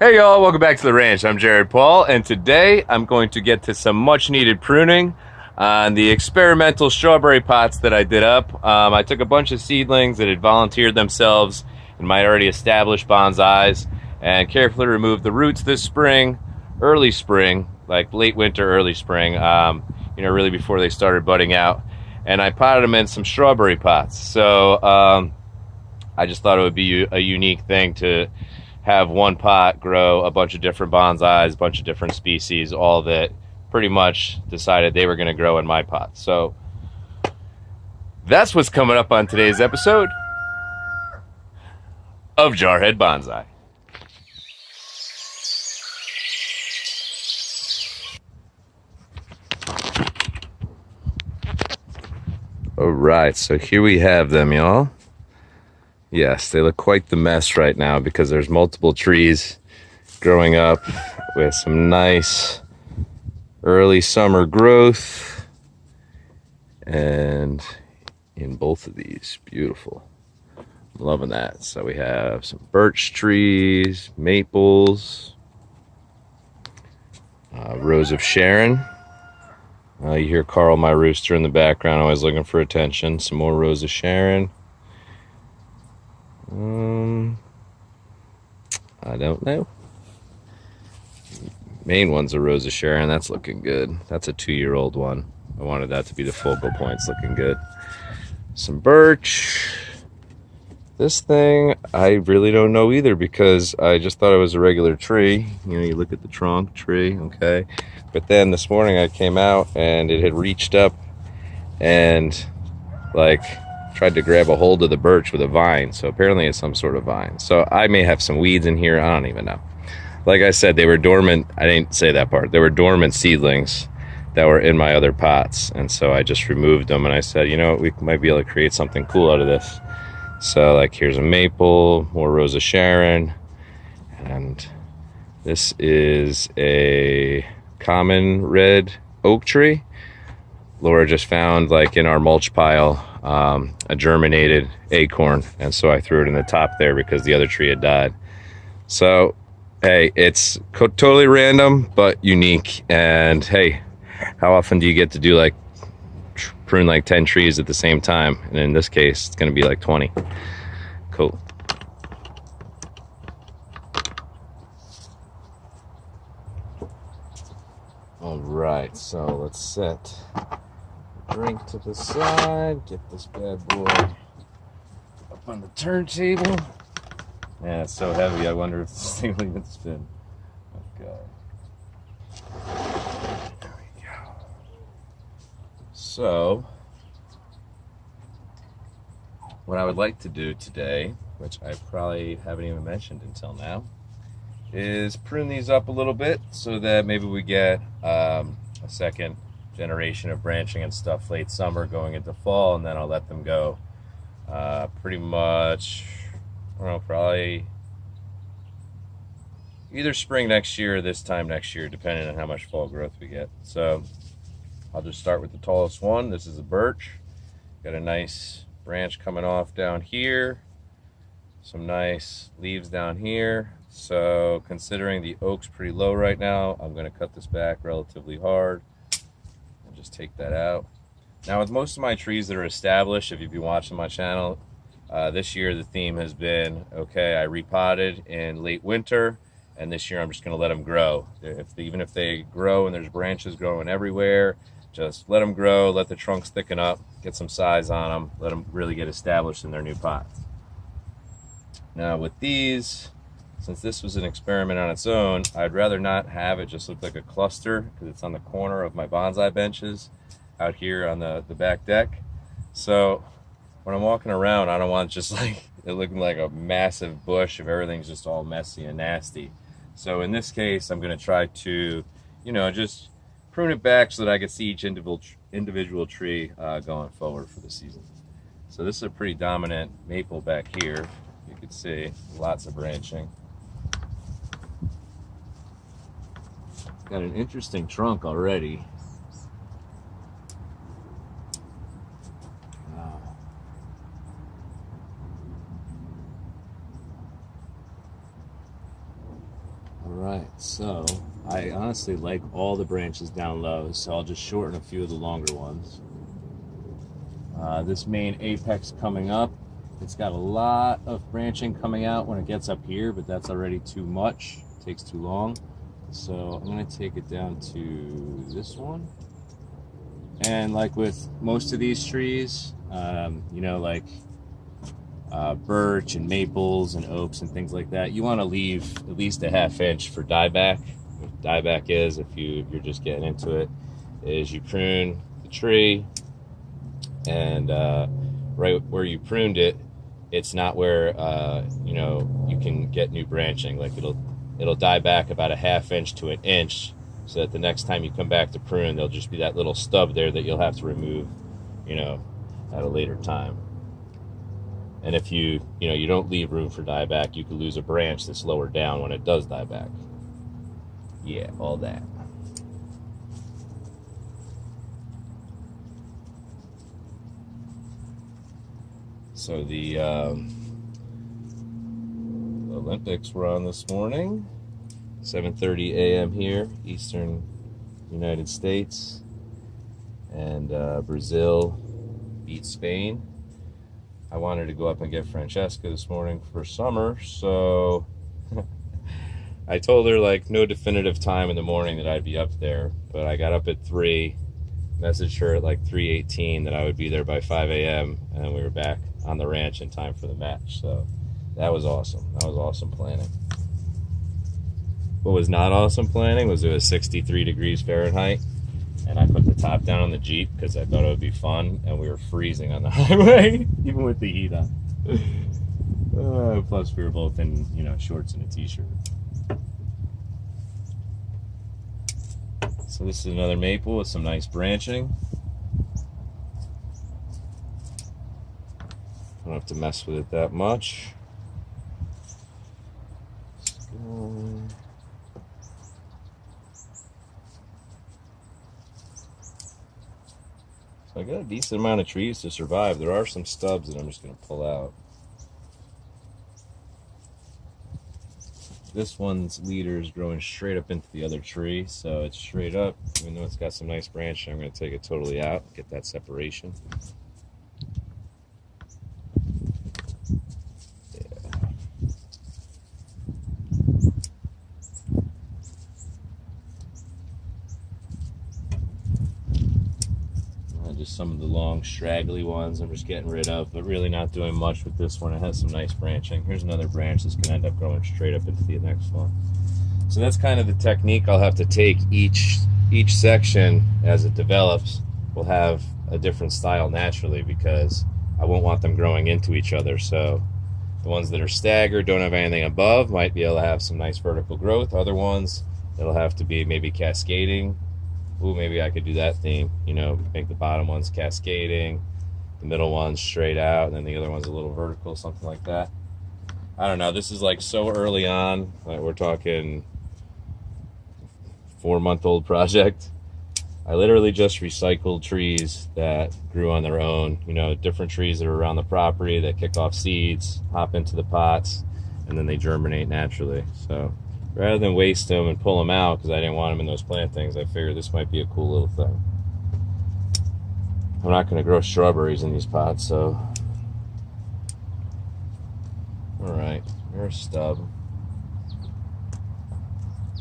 Hey y'all, welcome back to the ranch. I'm Jared Paul, and today I'm going to get to some much needed pruning on the experimental strawberry pots that I did up. I took a bunch of seedlings that had volunteered themselves in my already established bonsais and carefully removed the roots this spring, early spring, like late winter, early spring, really before they started budding out. And I potted them in some strawberry pots. So I just thought it would be a unique thing to have one pot grow a bunch of different bonsais, a bunch of different species, all that pretty much decided they were going to grow in my pot. So that's what's coming up on today's episode of Jarhead Bonsai. All right, so here we have them, y'all. Yes, they look quite the mess right now because there's multiple trees growing up with some nice early summer growth. And in both of these, beautiful. I'm loving that. So we have some birch trees, maples, Rose of Sharon. You hear Carl, my rooster, in the background, always looking for attention. Some more Rose of Sharon. I don't know. Main one's a Rose of Sharon. That's looking good. That's a 2-year-old one. I wanted that to be the focal points. Looking good. Some birch. This thing, I really don't know either because I just thought it was a regular tree. You know, you look at the trunk, tree, okay. But then this morning I came out and it had reached up and like tried to grab a hold of the birch with a vine. So apparently it's some sort of vine. So I may have some weeds in here. I don't even know. Like I said, they were dormant. I didn't say that part. They were dormant seedlings that were in my other pots. And so I just removed them and I said, you know what, we might be able to create something cool out of this. So like here's a maple, more Rose of Sharon. And this is a common red oak tree. Laura just found, like in our mulch pile, a germinated acorn, and so I threw it in the top there because the other tree had died. So hey, it's totally random but unique. And hey, how often do you get to do like prune like 10 trees at the same time? And in this case it's going to be like 20. Cool. All right, so let's set drink to the side, get this bad boy up on the turntable. Man, it's so heavy, I wonder if this thing will even spin. Okay. There we go. So, what I would like to do today, which I probably haven't even mentioned until now, is prune these up a little bit so that maybe we get a second generation of branching and stuff late summer going into fall, and then I'll let them go pretty much, I don't know, probably either spring next year or this time next year, depending on how much fall growth we get. So I'll just start with the tallest one. This is a birch. Got a nice branch coming off down here, some nice leaves down here. So considering the oak's pretty low right now, I'm going to cut this back relatively hard. Just take that out. Now with most of my trees that are established, if you've been watching my channel, this year the theme has been, okay, I repotted in late winter, and this year I'm just going to let them grow. Even if they grow and there's branches growing everywhere, just let them grow, let the trunks thicken up, get some size on them, let them really get established in their new pots. Now with these, since this was an experiment on its own, I'd rather not have it just look like a cluster because it's on the corner of my bonsai benches out here on the back deck. So when I'm walking around, I don't want just like it looking like a massive bush if everything's just all messy and nasty. So in this case, I'm going to try to, just prune it back so that I can see each individual tree going forward for the season. So this is a pretty dominant maple back here. You can see lots of branching. Got an interesting trunk already. Alright, so I honestly like all the branches down low, so I'll just shorten a few of the longer ones. This main apex coming up, it's got a lot of branching coming out when it gets up here, but that's already too much. It takes too long. So I'm going to take it down to this one. And like with most of these trees, you know, like birch and maples and oaks and things like that, you want to leave at least a ½ inch for dieback. What dieback is, if you're just getting into it, is you prune the tree, and right where you pruned it, it's not where you know, you can get new branching. Like it'll die back about a ½ inch to 1 inch, so that the next time you come back to prune, there'll just be that little stub there that you'll have to remove, you know, at a later time. And if you don't leave room for dieback, you could lose a branch that's lower down when it does die back. Yeah, all that. So the Olympics were on this morning, 7:30 a.m. here, Eastern United States, and Brazil beat Spain. I wanted to go up and get Francesca this morning for summer, so I told her like no definitive time in the morning that I'd be up there, but I got up at 3, messaged her at like 3:18 that I would be there by 5 a.m. and we were back on the ranch in time for the match. So that was awesome. That was awesome planning. What was not awesome planning was it was 63 degrees Fahrenheit, and I put the top down on the Jeep because I thought it would be fun, and we were freezing on the highway, even with the heat on. Plus we were both in, you know, shorts and a t-shirt. So this is another maple with some nice branching. Don't have to mess with it that much. So I got a decent amount of trees to survive. There are some stubs that I'm just going to pull out. This one's leader is growing straight up into the other tree, so it's straight up. Even though it's got some nice branching, I'm going to take it totally out, get that separation. Just some of the long straggly ones I'm just getting rid of, but really not doing much with this one. It has some nice branching. Here's another branch that's going to end up growing straight up into the next one. So that's kind of the technique I'll have to take. Each section as it develops will have a different style naturally, because I won't want them growing into each other. So the ones that are staggered, don't have anything above, might be able to have some nice vertical growth. Other ones, it'll have to be maybe cascading. Ooh, maybe I could do that theme, you know, make the bottom ones cascading, the middle ones straight out, and then the other one's a little vertical, something like that. I don't know, this is like so early on, like we're talking 4-month-old project. I literally just recycled trees that grew on their own, you know, different trees that are around the property that kick off seeds, hop into the pots, and then they germinate naturally. So rather than waste them and pull them out because I didn't want them in those plantings, I figured this might be a cool little thing. I'm not going to grow strawberries in these pots, so. Alright, here's a stub.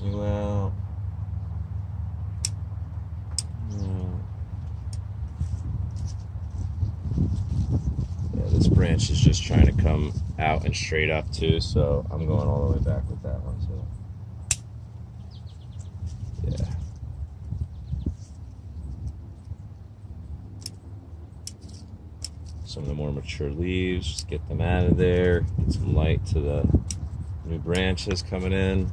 Well. Yeah, this branch is just trying to come out and straight up too, so I'm going all the way back with that one. So. Yeah. Some of the more mature leaves, just get them out of there, get some light to the new branches coming in.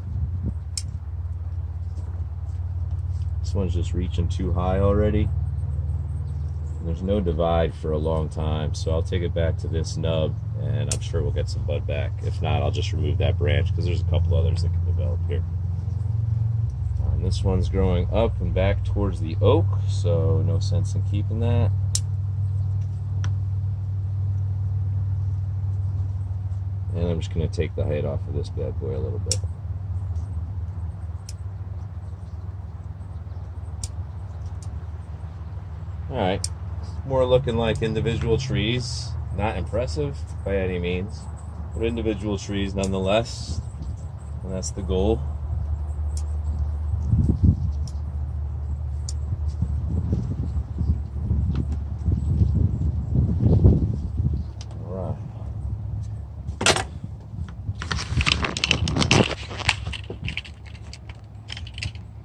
This one's just reaching too high already. There's no divide for a long time, so I'll take it back to this nub, and I'm sure we'll get some bud back. If not, I'll just remove that branch because there's a couple others that can develop here. And this one's growing up and back towards the oak, so no sense in keeping that. And I'm just going to take the height off of this bad boy a little bit. Alright, more looking like individual trees. Not impressive by any means, but individual trees nonetheless. And that's the goal. Alright.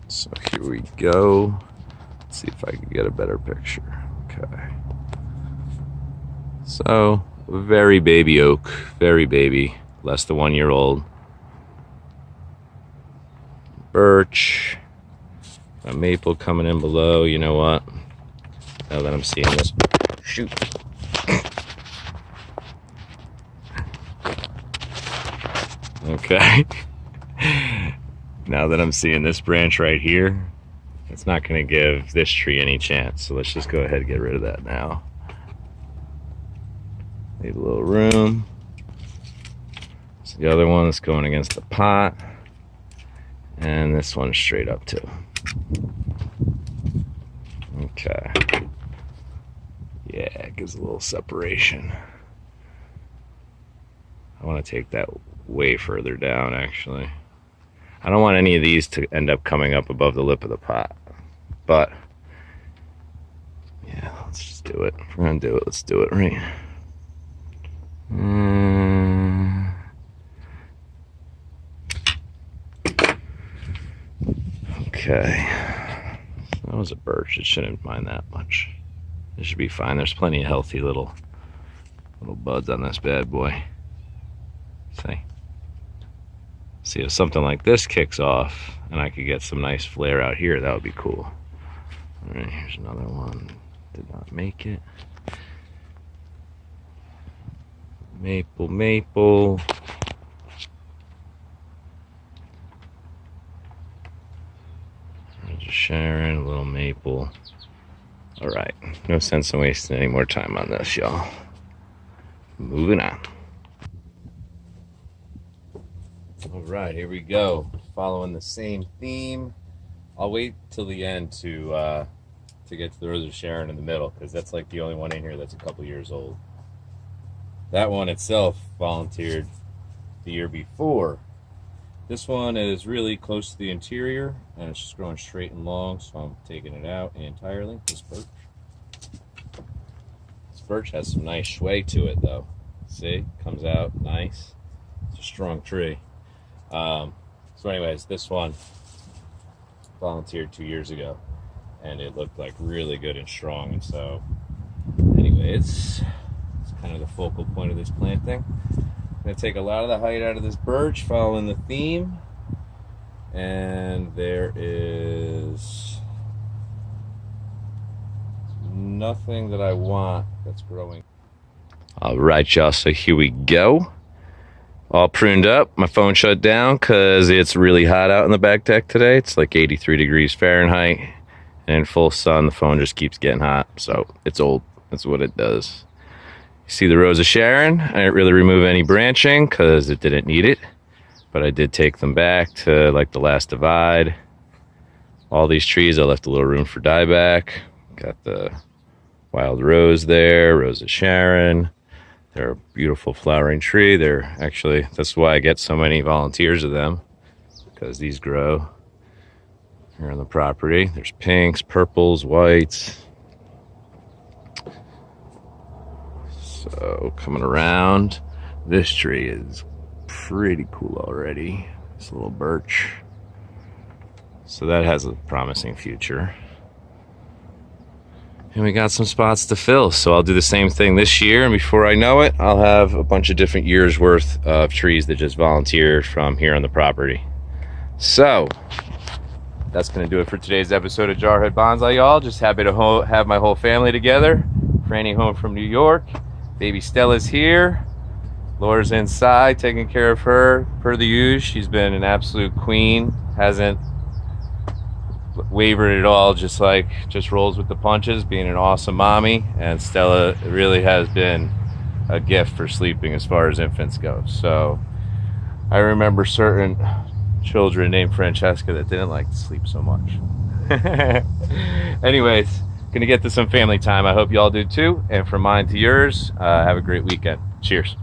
So here we go. Let's see if I can get a better picture. Okay. So, very baby oak, very baby, less than 1 year old. Birch, a maple coming in below. You know what? Now that I'm seeing this, shoot. Okay. Now that I'm seeing this branch right here, it's not going to give this tree any chance. So let's just go ahead and get rid of that now. Leave a little room. So the other one is going against the pot. And this one's straight up too. Okay. Yeah, it gives a little separation. I want to take that way further down, actually. I don't want any of these to end up coming up above the lip of the pot. But, yeah, let's just do it. If we're going to do it, let's do it right. Okay. So that was a birch. It shouldn't mind that much. It should be fine. There's plenty of healthy little buds on this bad boy. See if something like this kicks off and I could get some nice flare out here, that would be cool. All right, here's another one. Did not make it. Maple, maple. Just sharing a little maple. All right, no sense in wasting any more time on this, y'all. Moving on. All right, here we go. Following the same theme. I'll wait till the end to get to the Rose of Sharon in the middle, because that's like the only one in here that's a couple years old. That one itself volunteered the year before. This one is really close to the interior, and it's just growing straight and long, so I'm taking it out entirely. This birch has some nice sway to it, though. See, comes out nice. It's a strong tree. So anyways, this one volunteered 2 years ago, and it looked like really good and strong. And so anyways, it's kind of the focal point of this planting. I'm going to take a lot of the height out of this birch, following the theme. And there is nothing that I want that's growing. All right, y'all, so here we go. All pruned up. My phone shut down because it's really hot out in the back deck today. It's like 83 degrees Fahrenheit. And in full sun, the phone just keeps getting hot. So it's old. That's what it does. You see the Rose of Sharon? I didn't really remove any branching because it didn't need it. But I did take them back to like the last divide. All these trees, I left a little room for dieback. Got the wild rose there, Rose of Sharon. They're a beautiful flowering tree. They're actually, that's why I get so many volunteers of them, because these grow here on the property. There's pinks, purples, whites. So coming around, this tree is pretty cool already. This little birch. So that has a promising future. And we got some spots to fill, so I'll do the same thing this year, and before I know it, I'll have a bunch of different years worth of trees that just volunteered from here on the property. So that's going to do it for today's episode of Jarhead Bonsai, y'all. Just happy to have my whole family together. Franny home from New York. Baby Stella's here. Laura's inside taking care of her per the usual. She's been an absolute queen. Hasn't wavered at all, just rolls with the punches, being an awesome mommy. And Stella really has been a gift for sleeping as far as infants go. So I remember certain children named Francesca that didn't like to sleep so much. Anyways, Gonna get to some family time. I hope you all do too. And from mine to yours, have a great weekend. Cheers.